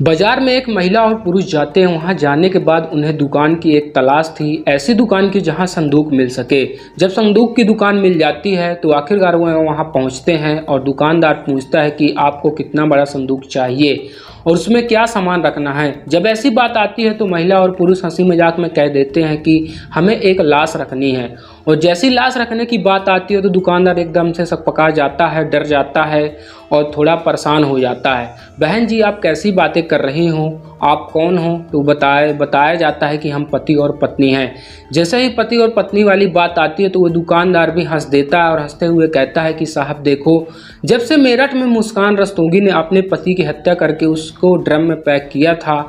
बाजार में एक महिला और पुरुष जाते हैं। वहां जाने के बाद उन्हें दुकान की एक तलाश थी, ऐसी दुकान की जहां संदूक मिल सके। जब संदूक की दुकान मिल जाती है तो आखिरकार वो वहां पहुंचते हैं और दुकानदार पूछता है कि आपको कितना बड़ा संदूक चाहिए और उसमें क्या सामान रखना है। जब ऐसी बात आती है तो महिला और पुरुष हंसी मजाक में कह देते हैं कि हमें एक लाश रखनी है। और जैसी लाश रखने की बात आती है तो दुकानदार एकदम से सकपका जाता है, डर जाता है और थोड़ा परेशान हो जाता है। बहन जी, आप कैसी बातें कर रही हो, आप कौन हो? तो बताया जाता है कि हम पति और पत्नी हैं। जैसे ही पति और पत्नी वाली बात आती है तो वो दुकानदार भी हंस देता है और हंसते हुए कहता है कि साहब देखो, जब से मेरठ में मुस्कान रस्तोगी ने अपने पति की हत्या करके उसको ड्रम में पैक किया था,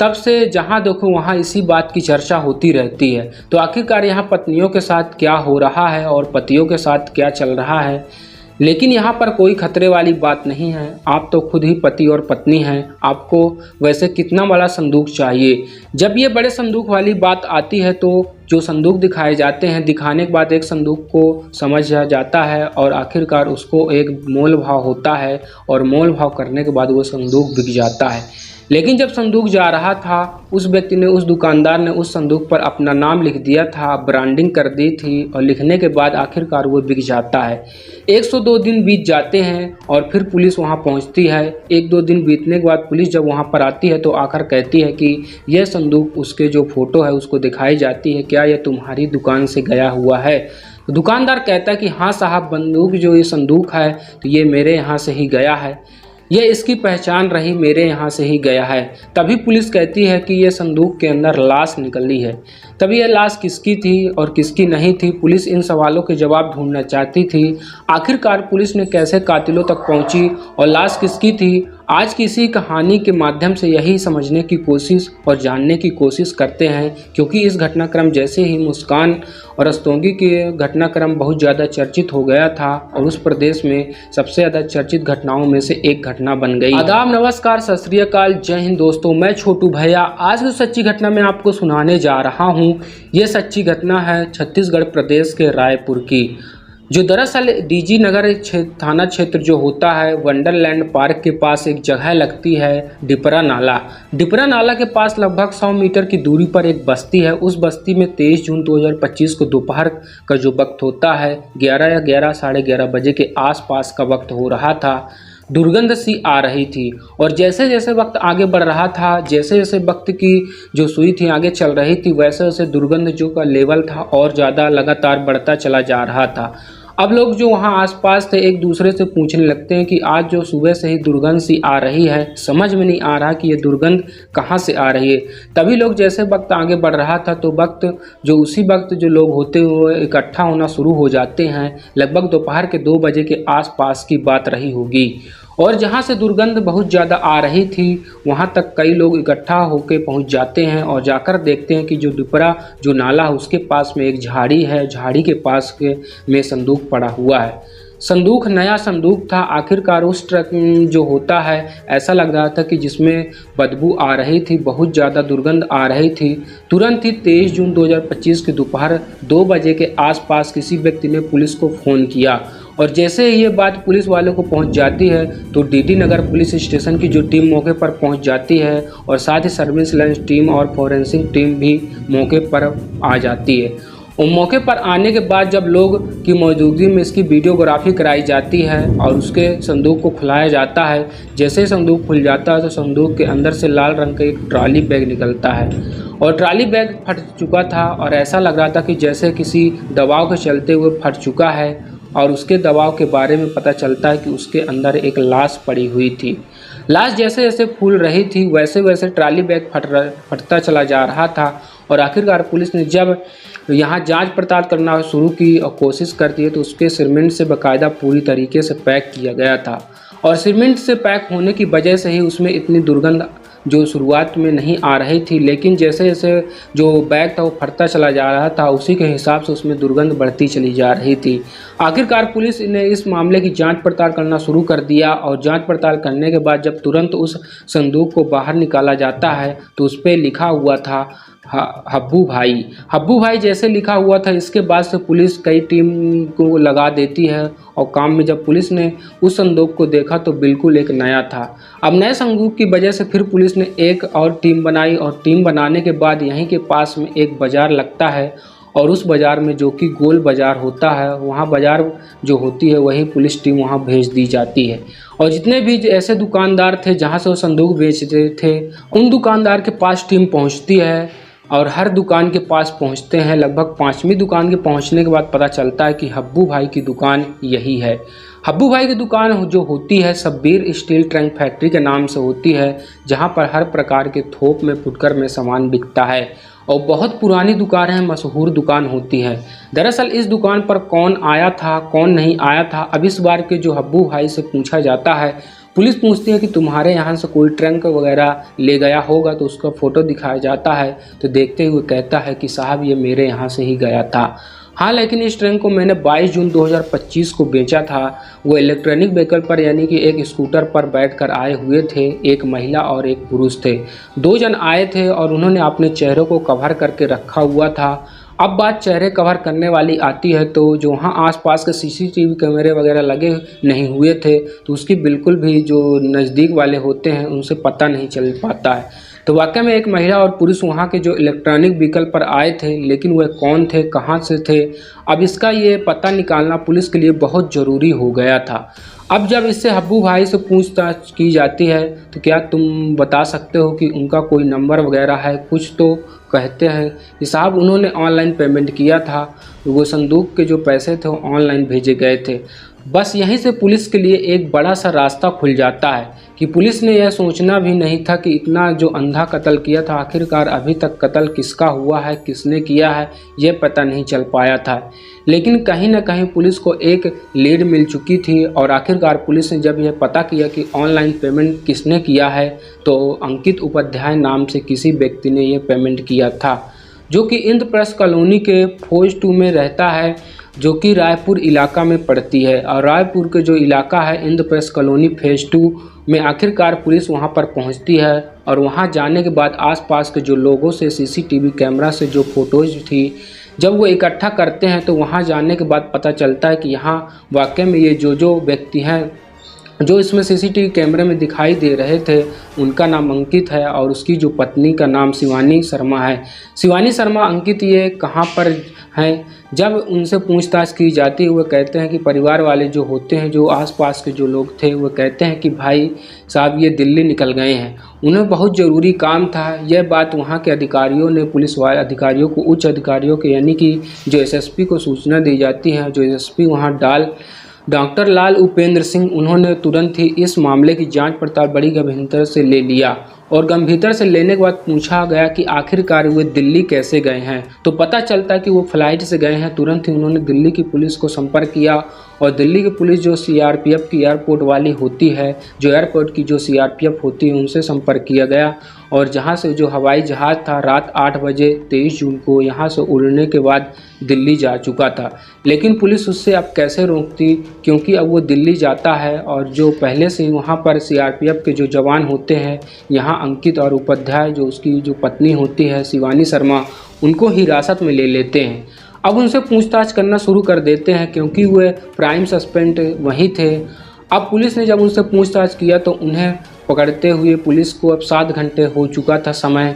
तब से जहां देखो वहां इसी बात की चर्चा होती रहती है। तो आखिरकार यहाँ पत्नियों के साथ क्या हो रहा है और पतियों के साथ क्या चल रहा है। लेकिन यहाँ पर कोई खतरे वाली बात नहीं है। आप तो खुद ही पति और पत्नी हैं। आपको वैसे कितना बड़ा संदूक चाहिए? जब ये बड़े संदूक वाली बात आती है तो जो संदूक दिखाए जाते हैं, दिखाने के बाद एक संदूक को समझ जाता है और आखिरकार उसको एक मोल भाव होता है और मोल भाव करने के बाद वो संदूक बिक जाता है। लेकिन जब संदूक जा रहा था, उस व्यक्ति ने, उस दुकानदार ने उस संदूक पर अपना नाम लिख दिया था, ब्रांडिंग कर दी थी और लिखने के बाद आखिरकार वो बिक जाता है। 102 दिन बीत जाते हैं और फिर पुलिस वहां पहुंचती है। 1-2 दिन बीतने के बाद पुलिस जब वहां पर आती है तो आकर कहती है कि यह संदूक, उसके जो फोटो है उसको दिखाई जाती है, क्या यह तुम्हारी दुकान से गया हुआ है? तो दुकानदार कहता है कि हाँ साहब, बंदूक जो ये संदूक है तो ये मेरे यहाँ से ही गया है, ये इसकी पहचान रही, मेरे यहाँ से ही गया है। तभी पुलिस कहती है कि ये संदूक के अंदर लाश निकली है। तभी यह लाश किसकी थी और किसकी नहीं थी, पुलिस इन सवालों के जवाब ढूंढना चाहती थी। आखिरकार पुलिस ने कैसे कातिलों तक पहुंची और लाश किसकी थी, आज की इसी कहानी के माध्यम से यही समझने की कोशिश और जानने की कोशिश करते हैं। क्योंकि इस घटनाक्रम जैसे ही मुस्कान और रस्तोगी के घटनाक्रम बहुत ज़्यादा चर्चित हो गया था और उस प्रदेश में सबसे ज़्यादा चर्चित घटनाओं में से एक घटना बन गई। आदाब, नमस्कार, सत श्री अकाल, जय हिंद दोस्तों। मैं छोटू भैया आज की सच्ची घटना में आपको सुनाने जा रहा हूँ। ये सच्ची घटना है छत्तीसगढ़ प्रदेश के रायपुर की, जो दरअसल डीजी नगर थाना क्षेत्र जो होता है, वंडरलैंड पार्क के पास एक जगह लगती है डिपरा नाला। डिपरा नाला के पास लगभग 100 मीटर की दूरी पर एक बस्ती है। उस बस्ती में 23 जून 2025 को दोपहर का जो वक्त होता है, 11 या 11, साढ़े 11 बजे के आसपास का वक्त हो रहा था। दुर्गंध सी आ रही थी और जैसे जैसे वक्त आगे बढ़ रहा था, जैसे जैसे वक्त की जो सुई थी आगे चल रही थी, वैसे वैसे दुर्गंध जो का लेवल था और ज़्यादा लगातार बढ़ता चला जा रहा था। अब लोग जो वहाँ आसपास थे एक दूसरे से पूछने लगते हैं कि आज जो सुबह से ही दुर्गंध सी आ रही है, समझ में नहीं आ रहा कि ये दुर्गंध कहाँ से आ रही है। तभी लोग, जैसे वक्त आगे बढ़ रहा था तो उसी वक्त जो लोग होते हुए इकट्ठा होना शुरू हो जाते हैं। लगभग दोपहर के 2 बजे के आसपास की बात रही होगी और जहाँ से दुर्गंध बहुत ज़्यादा आ रही थी वहाँ तक कई लोग इकट्ठा होकर पहुँच जाते हैं और जाकर देखते हैं कि जो डिपरा जो नाला है उसके पास में एक झाड़ी है। झाड़ी के पास में संदूक पड़ा हुआ है। संदूक नया संदूक था। आखिरकार उस ट्रक जो होता है, ऐसा लग रहा था कि जिसमें बदबू आ रही थी, बहुत ज़्यादा दुर्गंध आ रही थी। तुरंत ही 23 जून 2025 के दोपहर 2 बजे के आसपास किसी व्यक्ति ने पुलिस को फ़ोन किया और जैसे ही ये बात पुलिस वालों को पहुंच जाती है तो डीडी नगर पुलिस स्टेशन की जो टीम मौके पर पहुंच जाती है और साथ ही सर्विलांस टीम और फॉरेंसिक टीम भी मौके पर आ जाती है। और मौके पर आने के बाद जब लोग की मौजूदगी में इसकी वीडियोग्राफी कराई जाती है और उसके संदूक को खुलाया जाता है। जैसे ही संदूक खुल जाता है तो संदूक के अंदर से लाल रंग का एक ट्रॉली बैग निकलता है और ट्रॉली बैग फट चुका था और ऐसा लग रहा था कि जैसे किसी दबाव के चलते हुए फट चुका है। और उसके दबाव के बारे में पता चलता है कि उसके अंदर एक लाश पड़ी हुई थी। लाश जैसे जैसे फूल रही थी वैसे वैसे ट्रॉली बैग फटता चला जा रहा था और आखिरकार पुलिस ने जब यहाँ जांच पड़ताल करना शुरू की और कोशिश करती है तो उसके सीमेंट से बाकायदा पूरी तरीके से पैक किया गया था और सीमेंट से पैक होने की वजह से ही उसमें इतनी दुर्गंध जो शुरुआत में नहीं आ रही थी, लेकिन जैसे जैसे जो बैग था वो फटता चला जा रहा था उसी के हिसाब से उसमें दुर्गंध बढ़ती चली जा रही थी। आखिरकार पुलिस ने इस मामले की जांच पड़ताल करना शुरू कर दिया और जांच पड़ताल करने के बाद जब तुरंत उस संदूक को बाहर निकाला जाता है तो उस पर लिखा हुआ था हब्बू भाई जैसे लिखा हुआ था, इसके बाद से पुलिस कई टीम को लगा देती है और काम में जब पुलिस ने उस संदूक को देखा तो बिल्कुल एक नया था। अब नए संदूक की वजह से फिर पुलिस ने एक और टीम बनाई और टीम बनाने के बाद यहीं के पास में एक बाज़ार लगता है और उस बाज़ार में, जो कि गोल बाज़ार होता है, वहाँ बाज़ार जो होती है वही पुलिस टीम वहाँ भेज दी जाती है। और जितने भी ऐसे दुकानदार थे जहाँ से वो संदूक बेचते थे, उन दुकानदार के पास टीम पहुँचती है और हर दुकान के पास पहुंचते हैं। लगभग 5वीं दुकान के पहुंचने के बाद पता चलता है कि हब्बू भाई की दुकान यही है। हब्बू भाई की दुकान जो होती है शब्बीर स्टील ट्रंक फैक्ट्री के नाम से होती है, जहां पर हर प्रकार के थोक में फुटकर में सामान बिकता है और बहुत पुरानी दुकान है, मशहूर दुकान होती है। दरअसल इस दुकान पर कौन आया था कौन नहीं आया था, अब इस बार के जो हब्बू भाई से पूछा जाता है। पुलिस पूछती है कि तुम्हारे यहाँ से कोई ट्रंक वगैरह ले गया होगा, तो उसका फ़ोटो दिखाया जाता है तो देखते हुए कहता है कि साहब ये मेरे यहाँ से ही गया था। हाँ, लेकिन इस ट्रंक को मैंने 22 जून 2025 को बेचा था। वो इलेक्ट्रॉनिक व्हीकल पर यानी कि एक स्कूटर पर बैठकर आए हुए थे। एक महिला और एक पुरुष थे। 2 जन आए थे और उन्होंने अपने चेहरों को कवर करके रखा हुआ था। अब बात चेहरे कवर करने वाली आती है, तो जो वहाँ आसपास के सीसीटीवी कैमरे वगैरह लगे नहीं हुए थे, तो उसकी बिल्कुल भी जो नज़दीक वाले होते हैं उनसे पता नहीं चल पाता है। तो वाकई में एक महिला और पुरुष वहाँ के जो इलेक्ट्रॉनिक व्हीकल पर आए थे, लेकिन वह कौन थे, कहाँ से थे, अब इसका ये पता निकालना पुलिस के लिए बहुत ज़रूरी हो गया था। अब जब इससे हब्बू भाई से पूछताछ की जाती है तो क्या तुम बता सकते हो कि उनका कोई नंबर वगैरह है? कुछ तो कहते हैं कि साहब उन्होंने ऑनलाइन पेमेंट किया था, वो संदूक के जो पैसे थे वो ऑनलाइन भेजे गए थे। बस यहीं से पुलिस के लिए एक बड़ा सा रास्ता खुल जाता है कि पुलिस ने यह सोचना भी नहीं था कि इतना जो अंधा कत्ल किया था, आखिरकार अभी तक कत्ल किसका हुआ है, किसने किया है, ये पता नहीं चल पाया था। लेकिन कहीं ना कहीं पुलिस को एक लीड मिल चुकी थी और आखिरकार पुलिस ने जब यह पता किया कि ऑनलाइन पेमेंट किसने किया है, तो अंकित उपाध्याय नाम से किसी व्यक्ति ने यह पेमेंट किया था, जो कि इंद्रप्रस्थ कॉलोनी के फौज 2 में रहता है, जो कि रायपुर इलाका में पड़ती है। और रायपुर के जो इलाका है इंद्रप्रस्थ कॉलोनी फेज़ 2 में आखिरकार पुलिस वहां पर पहुंचती है और वहां जाने के बाद आसपास के जो लोगों से सीसीटीवी कैमरा से जो फोटोज थी, जब वो इकट्ठा करते हैं तो वहां जाने के बाद पता चलता है कि यहाँ वाकई में ये जो व्यक्ति हैं जो इसमें सीसीटीवी कैमरे में दिखाई दे रहे थे, उनका नाम अंकित है और उसकी जो पत्नी का नाम शिवानी शर्मा है। शिवानी शर्मा, अंकित ये कहाँ पर हैं? जब उनसे पूछताछ की जाती है, वो कहते हैं कि परिवार वाले जो होते हैं, जो आसपास के जो लोग थे, वो कहते हैं कि भाई साहब ये दिल्ली निकल गए हैं, उन्हें बहुत ज़रूरी काम था। यह बात वहाँ के अधिकारियों ने, पुलिस वाले अधिकारियों को, उच्च अधिकारियों के यानी कि जो एसएसपी को सूचना दी जाती है। जो एसएसपी वहाँ डॉक्टर लाल उपेंद्र सिंह, उन्होंने तुरंत ही इस मामले की जांच पड़ताल बड़ी गंभीरता से ले लिया और गंभीरता से लेने के बाद पूछा गया कि आखिरकार वे दिल्ली कैसे गए हैं, तो पता चलता है कि वो फ्लाइट से गए हैं। तुरंत ही उन्होंने दिल्ली की पुलिस को संपर्क किया और दिल्ली की पुलिस जो सीआरपीएफ की एयरपोर्ट वाली होती है, जो एयरपोर्ट की जो सीआरपीएफ होती है, उनसे संपर्क किया गया और जहां से जो हवाई जहाज़ था रात 8 बजे 23 जून को यहां से उड़ने के बाद दिल्ली जा चुका था। लेकिन पुलिस उससे अब कैसे रोकती, क्योंकि अब वो दिल्ली जाता है और जो पहले से वहाँ पर सीआरपीएफ के जो जवान होते हैं, यहाँ अंकित और उपाध्याय, जो उसकी जो पत्नी होती है शिवानी शर्मा, उनको हिरासत में ले लेते हैं। अब उनसे पूछताछ करना शुरू कर देते हैं क्योंकि वे प्राइम सस्पेक्ट वही थे। अब पुलिस ने जब उनसे पूछताछ किया तो उन्हें पकड़ते हुए पुलिस को अब 7 घंटे हो चुका था समय।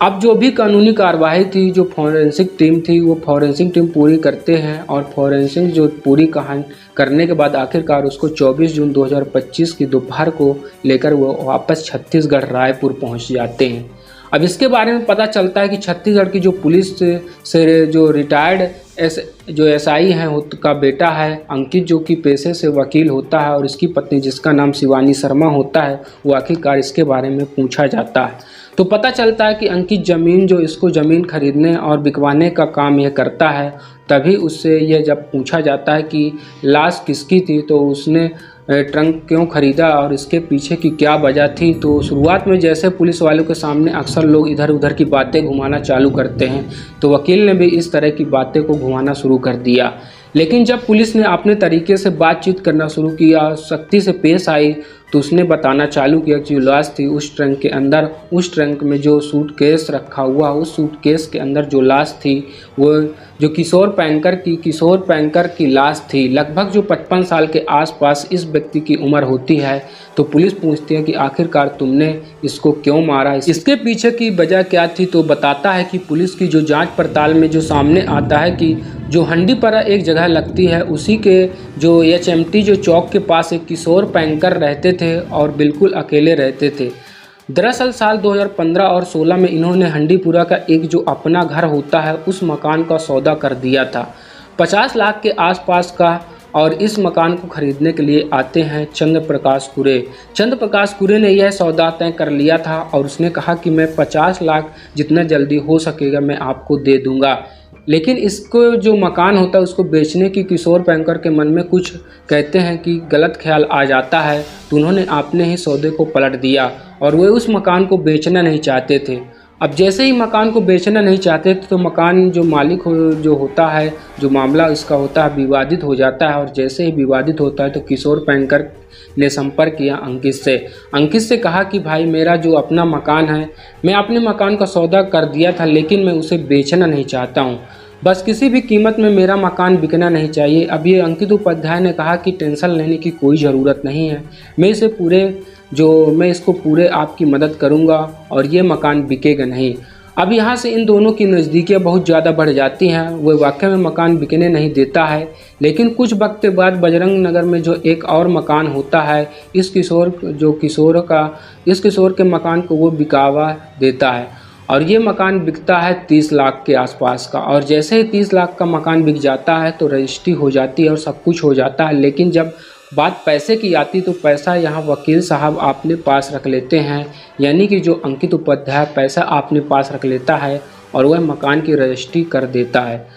अब जो भी कानूनी कार्रवाई थी, जो फॉरेंसिक टीम थी, वो फॉरेंसिक टीम पूरी करते हैं और फॉरेंसिक जो पूरी कहानी करने के बाद आखिरकार उसको 24 जून 2025 की दोपहर को लेकर वो वापस छत्तीसगढ़ रायपुर पहुंच जाते हैं। अब इसके बारे में पता चलता है कि छत्तीसगढ़ की जो पुलिस से जो रिटायर्ड एसआई हैं का बेटा है अंकित, जो कि पेशे से वकील होता है, और इसकी पत्नी जिसका नाम शिवानी शर्मा होता है, वो आखिरकार इसके बारे में पूछा जाता है। तो पता चलता है कि अंकित इसको ज़मीन खरीदने और बिकवाने का काम यह करता है। तभी उससे यह जब पूछा जाता है कि लाश किसकी थी, तो उसने ट्रंक क्यों खरीदा और इसके पीछे की क्या वजह थी। तो शुरुआत में जैसे पुलिस वालों के सामने अक्सर लोग इधर उधर की बातें घुमाना चालू करते हैं, तो वकील ने भी इस तरह की बातें को घुमाना शुरू कर दिया। लेकिन जब पुलिस ने अपने तरीके से बातचीत करना शुरू किया, सख्ती से पेश आई, तो उसने बताना चालू किया कि जो लाश थी उस ट्रंक के अंदर, उस ट्रंक में जो सूटकेस रखा हुआ, उस सूटकेस के अंदर जो लाश थी वो जो किशोर पैंकर की लाश थी। लगभग जो 55 साल के आसपास इस व्यक्ति की उम्र होती है। तो पुलिस पूछती है कि आखिरकार तुमने इसको क्यों मारा, इसके पीछे की वजह क्या थी। तो बताता है कि पुलिस की जो जांच पड़ताल में जो सामने आता है कि जो हंडीपरा एक जगह लगती है, उसी के जो HMT जो चौक के पास एक किशोर पैंकर रहते थे और बिल्कुल अकेले रहते थे। दरअसल साल 2015 और 16 में इन्होंने हंडीपुरा का एक जो अपना घर होता है उस मकान का सौदा कर दिया था 50 लाख के आसपास का। और इस मकान को खरीदने के लिए आते हैं चंद्र प्रकाश कुरे ने यह सौदा तय कर लिया था और उसने कहा कि मैं 50 लाख जितना जल्दी हो सकेगा मैं आपको दे दूंगा। लेकिन इसको जो मकान होता है उसको बेचने की किशोर पैंकर के मन में कुछ कहते हैं कि गलत ख्याल आ जाता है। तो उन्होंने अपने ही सौदे को पलट दिया और वे उस मकान को बेचना नहीं चाहते थे। अब जैसे ही मकान को बेचना नहीं चाहते थे तो मकान जो मालिक जो होता है, जो मामला इसका होता है, विवादित हो जाता है। और जैसे ही विवादित होता है तो किशोर पैंकर ने संपर्क किया अंकित से कहा कि भाई मेरा जो अपना मकान है, मैं अपने मकान का सौदा कर दिया था लेकिन मैं उसे बेचना नहीं चाहता हूँ, बस किसी भी कीमत में मेरा मकान बिकना नहीं चाहिए। अब ये अंकित उपाध्याय ने कहा कि टेंशन लेने की कोई ज़रूरत नहीं है, मैं इसको पूरे आपकी मदद करूंगा और ये मकान बिकेगा नहीं। अब यहाँ से इन दोनों की नज़दीकियाँ बहुत ज़्यादा बढ़ जाती हैं। वो वाकई में मकान बिकने नहीं देता है, लेकिन कुछ वक्त के बाद बजरंग नगर में जो एक और मकान होता है, इस किशोर के मकान को वो बिकावा देता है और ये मकान बिकता है 30 लाख के आसपास का। और जैसे ही 30 लाख का मकान बिक जाता है तो रजिस्ट्री हो जाती है और सब कुछ हो जाता है। लेकिन जब बात पैसे की आती तो पैसा यहाँ वकील साहब अपने पास रख लेते हैं, यानी कि जो अंकित उपाध्याय पैसा अपने पास रख लेता है और वह मकान की रजिस्ट्री कर देता है।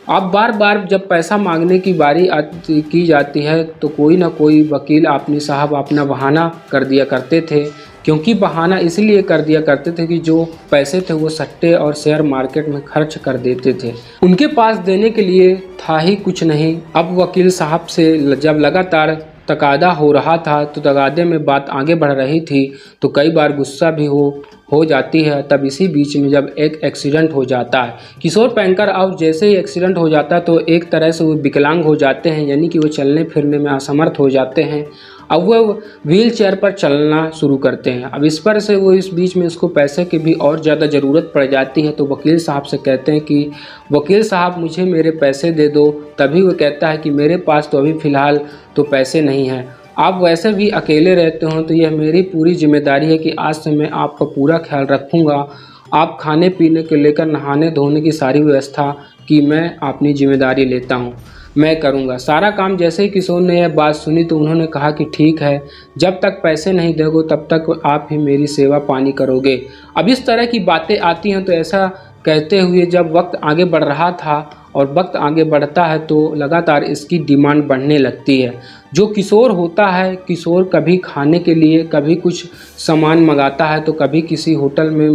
अब बार बार जब पैसा मांगने की बारी की जाती है तो कोई ना कोई वकील अपने साहब अपना बहाना कर दिया करते थे, क्योंकि बहाना इसलिए कर दिया करते थे कि जो पैसे थे वो सट्टे और शेयर मार्केट में खर्च कर देते थे। उनके पास देने के लिए था ही कुछ नहीं। अब वकील साहब से जब लगातार तकादा हो रहा था तो तगादे में बात आगे बढ़ रही थी तो कई बार गुस्सा भी हो जाती है। तब इसी बीच में जब एक एक्सीडेंट हो जाता है किशोर पैंकर, अब जैसे ही एक्सीडेंट हो जाता है तो एक तरह से वो विकलांग हो जाते हैं, यानी कि वो चलने फिरने में असमर्थ हो जाते हैं। अब वो व्हील चेयर पर चलना शुरू करते हैं। अब इस पर से वो इस बीच में उसको पैसे की भी और ज़्यादा ज़रूरत पड़ जाती है। तो वकील साहब से कहते हैं कि वकील साहब मुझे मेरे पैसे दे दो। तभी वो कहता है कि मेरे पास तो अभी फ़िलहाल तो पैसे नहीं हैं, आप वैसे भी अकेले रहते हो तो यह मेरी पूरी जिम्मेदारी है कि आज से मैं आपका पूरा ख्याल रखूँगा। आप खाने पीने के लेकर नहाने धोने की सारी व्यवस्था की मैं अपनी जिम्मेदारी लेता हूँ, मैं करूँगा सारा काम। जैसे ही किशोर ने यह बात सुनी तो उन्होंने कहा कि ठीक है, जब तक पैसे नहीं दोगे तब तक आप ही मेरी सेवा पानी करोगे। अब इस तरह की बातें आती हैं। तो ऐसा कहते हुए जब वक्त आगे बढ़ रहा था और वक्त आगे बढ़ता है तो लगातार इसकी डिमांड बढ़ने लगती है। जो किशोर होता है, किशोर कभी खाने के लिए कभी कुछ सामान मंगाता है तो कभी किसी होटल में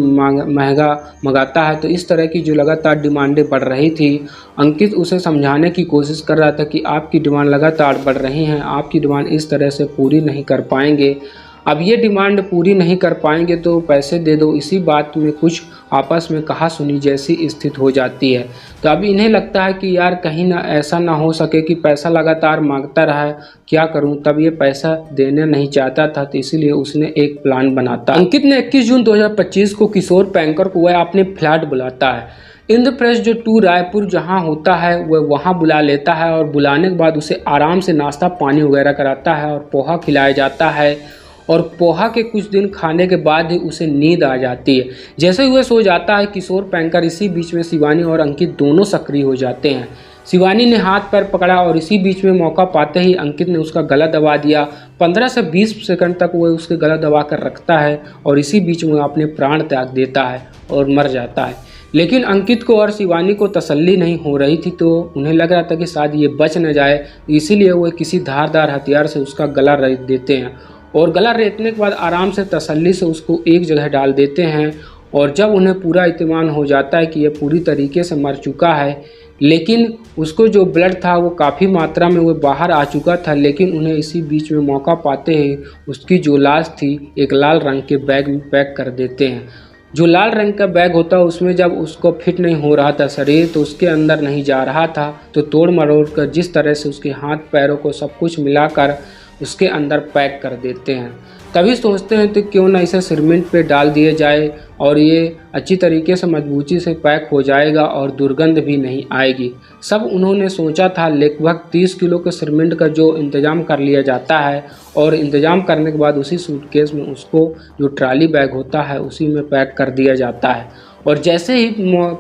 महंगा मंगाता है। तो इस तरह की जो लगातार डिमांडें बढ़ रही थी, अंकित उसे समझाने की कोशिश कर रहा था कि आपकी डिमांड लगातार बढ़ रही हैं, आपकी डिमांड इस तरह से पूरी नहीं कर पाएंगे। अब ये डिमांड पूरी नहीं कर पाएंगे तो पैसे दे दो। इसी बात में कुछ आपस में कहा सुनी जैसी स्थिति हो जाती है। तो अब इन्हें लगता है कि यार कहीं ना ऐसा ना हो सके कि पैसा लगातार मांगता रहा, क्या करूं। तब ये पैसा देने नहीं चाहता था तो इसीलिए उसने एक प्लान बनाता। अंकित ने 21 जून 2025 को किशोर पैंकर को वह अपने फ्लैट बुलाता है। इंद्रप्रस्थ जो 2 रायपुर जहां होता है वह वहां बुला लेता है और बुलाने के बाद उसे आराम से नाश्ता पानी वगैरह कराता है और पोहा खिलाया जाता है। और पोहा के कुछ दिन खाने के बाद ही उसे नींद आ जाती है। जैसे ही वह सो जाता है किशोर पैंकर, इसी बीच में शिवानी और अंकित दोनों सक्रिय हो जाते हैं। शिवानी ने हाथ पैर पकड़ा और इसी बीच में मौका पाते ही अंकित ने उसका गला दबा दिया। 15 से 20 सेकंड तक वह उसके गला दबा कर रखता है और इसी बीच में अपने प्राण त्याग देता है और मर जाता है। लेकिन अंकित को और शिवानी को तसल्ली नहीं हो रही थी, तो उन्हें लग रहा था कि शायद ये बच न जाए, इसीलिए वो किसी धारदार हथियार से उसका गला रेत देते हैं और गला रेतने के बाद आराम से तसल्ली से उसको एक जगह डाल देते हैं। और जब उन्हें पूरा इत्मीनान हो जाता है कि यह पूरी तरीके से मर चुका है, लेकिन उसको जो ब्लड था वो काफ़ी मात्रा में वो बाहर आ चुका था। लेकिन उन्हें इसी बीच में मौका पाते ही उसकी जो लाश थी एक लाल रंग के बैग में पैक कर देते हैं। जो लाल रंग का बैग होता है उसमें जब उसको फिट नहीं हो रहा था शरीर, तो उसके अंदर नहीं जा रहा था, तो तोड़ मरोड़ कर जिस तरह से उसके हाथ पैरों को सब कुछ मिलाकर उसके अंदर पैक कर देते हैं। तभी सोचते हैं तो क्यों ना इसे सीमेंट पे डाल दिया जाए और ये अच्छी तरीके से मजबूती से पैक हो जाएगा और दुर्गंध भी नहीं आएगी। सब उन्होंने सोचा था। लगभग 30 किलो के सीमेंट का जो इंतज़ाम कर लिया जाता है और इंतज़ाम करने के बाद उसी सूटकेस में उसको जो ट्रॉली बैग होता है उसी में पैक कर दिया जाता है। और जैसे ही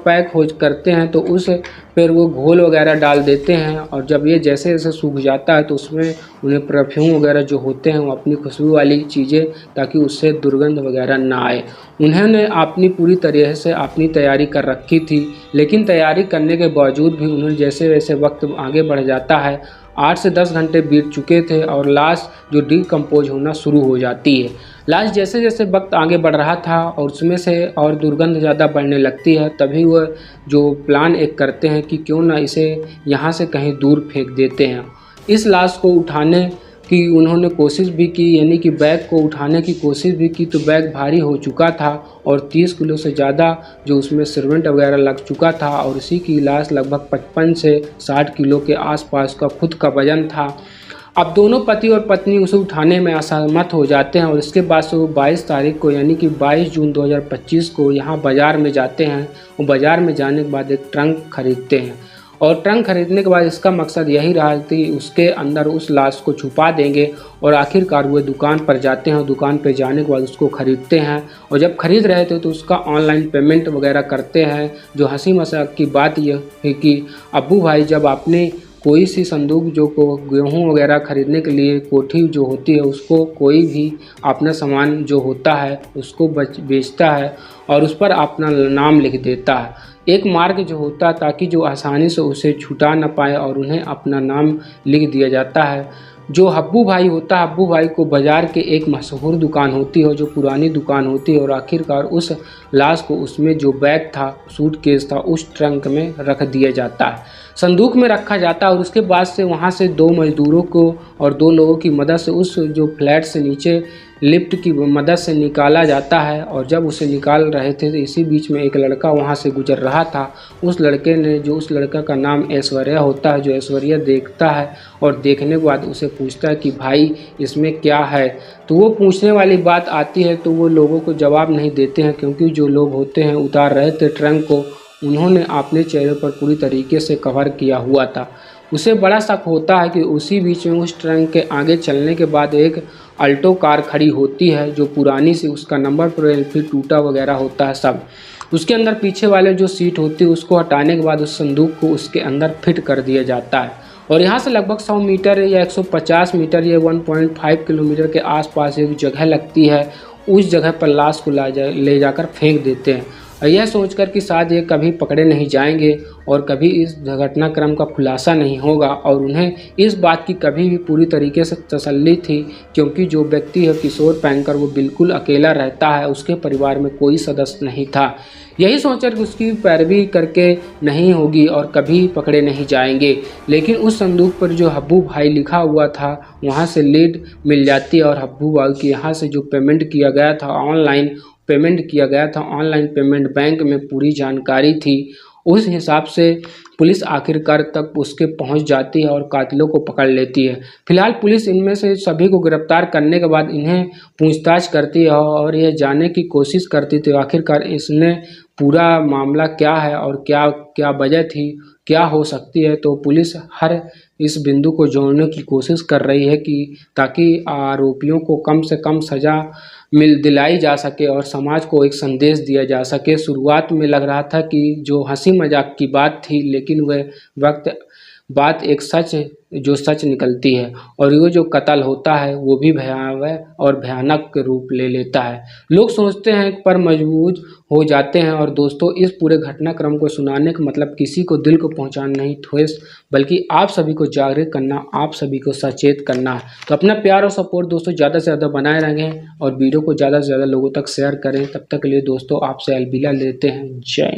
पैक हो करते हैं तो उस फिर वो घोल वगैरह डाल देते हैं और जब ये जैसे जैसे सूख जाता है तो उसमें उन्हें परफ्यूम वगैरह जो होते हैं वो अपनी खुशबू वाली चीज़ें, ताकि उससे दुर्गंध वगैरह ना आए। उन्होंने अपनी पूरी तरह से अपनी तैयारी कर रखी थी, लेकिन तैयारी करने के बावजूद भी उन्होंने जैसे वैसे वक्त आगे बढ़ जाता है। 8 से 10 घंटे बीत चुके थे और लाश जो डिकम्पोज होना शुरू हो जाती है। लाश जैसे जैसे वक्त आगे बढ़ रहा था और उसमें से और दुर्गंध ज़्यादा बढ़ने लगती है, तभी वह जो प्लान एक करते हैं कि क्यों ना इसे यहाँ से कहीं दूर फेंक देते हैं। इस लाश को उठाने की उन्होंने कोशिश भी की, यानी कि बैग को उठाने की कोशिश भी की, तो बैग भारी हो चुका था और 30 किलो से ज़्यादा जो उसमें सीमेंट वगैरह लग चुका था और उसी की लाश लगभग 55 से 60 किलो के आसपास का खुद का वजन था। अब दोनों पति और पत्नी उसे उठाने में असहमत हो जाते हैं और इसके बाद से वो 22 तारीख को यानी कि 22 जून 2025 को यहाँ बाज़ार में जाते हैं और बाज़ार में जाने के बाद एक ट्रंक खरीदते हैं। और ट्रंक खरीदने के बाद इसका मकसद यही रहा कि उसके अंदर उस लाश को छुपा देंगे और आखिरकार वो दुकान पर जाते हैं और दुकान पर जाने के बाद उसको ख़रीदते हैं। और जब खरीद रहे थे तो उसका ऑनलाइन पेमेंट वगैरह करते हैं। जो हंसी मजाक की बात यह है कि अब्बू भाई जब आपने कोई सी संदूक जो को गेहूँ वगैरह खरीदने के लिए कोठी जो होती है उसको कोई भी अपना सामान जो होता है उसको बेचता है और उस पर अपना नाम लिख देता है, एक मार्ग जो होता है ताकि जो आसानी से उसे छुटा ना पाए और उन्हें अपना नाम लिख दिया जाता है। जो हब्बू भाई होता है, हब्बू भाई को बाज़ार के एक मशहूर दुकान होती है जो पुरानी दुकान होती है और आखिरकार उस लाश को उसमें जो बैग था, सूटकेस था, उस ट्रंक में रख दिया जाता है, संदूक में रखा जाता है। और उसके बाद से वहाँ से 2 मजदूरों को और 2 लोगों की मदद से उस जो फ्लैट से नीचे लिफ्ट की मदद से निकाला जाता है। और जब उसे निकाल रहे थे तो इसी बीच में एक लड़का वहाँ से गुजर रहा था। उस लड़के ने उस लड़का का नाम ऐश्वर्या होता है, जो ऐश्वर्या देखता है और देखने के बाद उसे पूछता है कि भाई इसमें क्या है। तो वो पूछने वाली बात आती है तो वो लोगों को जवाब नहीं देते हैं, क्योंकि जो लोग होते हैं उतार रहे थे ट्रंक को, उन्होंने अपने चेहरे पर पूरी तरीके से कवर किया हुआ था। उसे बड़ा शक होता है कि उसी बीच में उस ट्रंक के आगे चलने के बाद एक अल्टो कार खड़ी होती है जो पुरानी सी, उसका नंबर प्लेट फिर टूटा वगैरह होता है सब। उसके अंदर पीछे वाले जो सीट होती है उसको हटाने के बाद उस संदूक को उसके अंदर फिट कर दिया जाता है। और यहाँ से लगभग 100 मीटर या 150 मीटर या 1.5 किलोमीटर के आसपास एक जगह लगती है। उस जगह पर लाश को ले जाकर फेंक देते हैं और यह सोचकर कि शायद ये कभी पकड़े नहीं जाएंगे और कभी इस घटनाक्रम का खुलासा नहीं होगा। और उन्हें इस बात की कभी भी पूरी तरीके से तसल्ली थी, क्योंकि जो व्यक्ति है किशोर पैंकर वो बिल्कुल अकेला रहता है, उसके परिवार में कोई सदस्य नहीं था। यही सोचकर कि उसकी पैरवी करके नहीं होगी और कभी पकड़े नहीं जाएंगे। लेकिन उस संदूक पर जो हब्बू भाई लिखा हुआ था वहाँ से लीड मिल जाती है और हब्बू भाई के यहाँ से जो पेमेंट किया गया था, ऑनलाइन पेमेंट बैंक में पूरी जानकारी थी। उस हिसाब से पुलिस आखिरकार तक उसके पहुंच जाती है और कातिलों को पकड़ लेती है। फिलहाल पुलिस इनमें से सभी को गिरफ्तार करने के बाद इन्हें पूछताछ करती है और यह जानने की कोशिश करती थी आखिरकार इसने पूरा मामला क्या है और क्या क्या वजह थी, क्या हो सकती है। तो पुलिस हर इस बिंदु को जोड़ने की कोशिश कर रही है कि ताकि आरोपियों को कम से कम सज़ा दिलाई जा सके और समाज को एक संदेश दिया जा सके। शुरुआत में लग रहा था कि जो हंसी मजाक की बात थी, लेकिन वह बात एक सच निकलती है और ये जो कत्ल होता है वो भी भयावह और भयानक रूप ले लेता है। लोग सोचते हैं पर मजबूर हो जाते हैं। और दोस्तों, इस पूरे घटनाक्रम को सुनाने का मतलब किसी को दिल को पहुंचाना नहीं ठोस, बल्कि आप सभी को जागरूक करना, आप सभी को सचेत करना है। तो अपना प्यार और सपोर्ट दोस्तों ज़्यादा से ज़्यादा बनाए रहें और वीडियो को ज़्यादा से ज़्यादा लोगों तक शेयर करें। तब तक के लिए दोस्तों आपसे अलविदा लेते हैं। जय।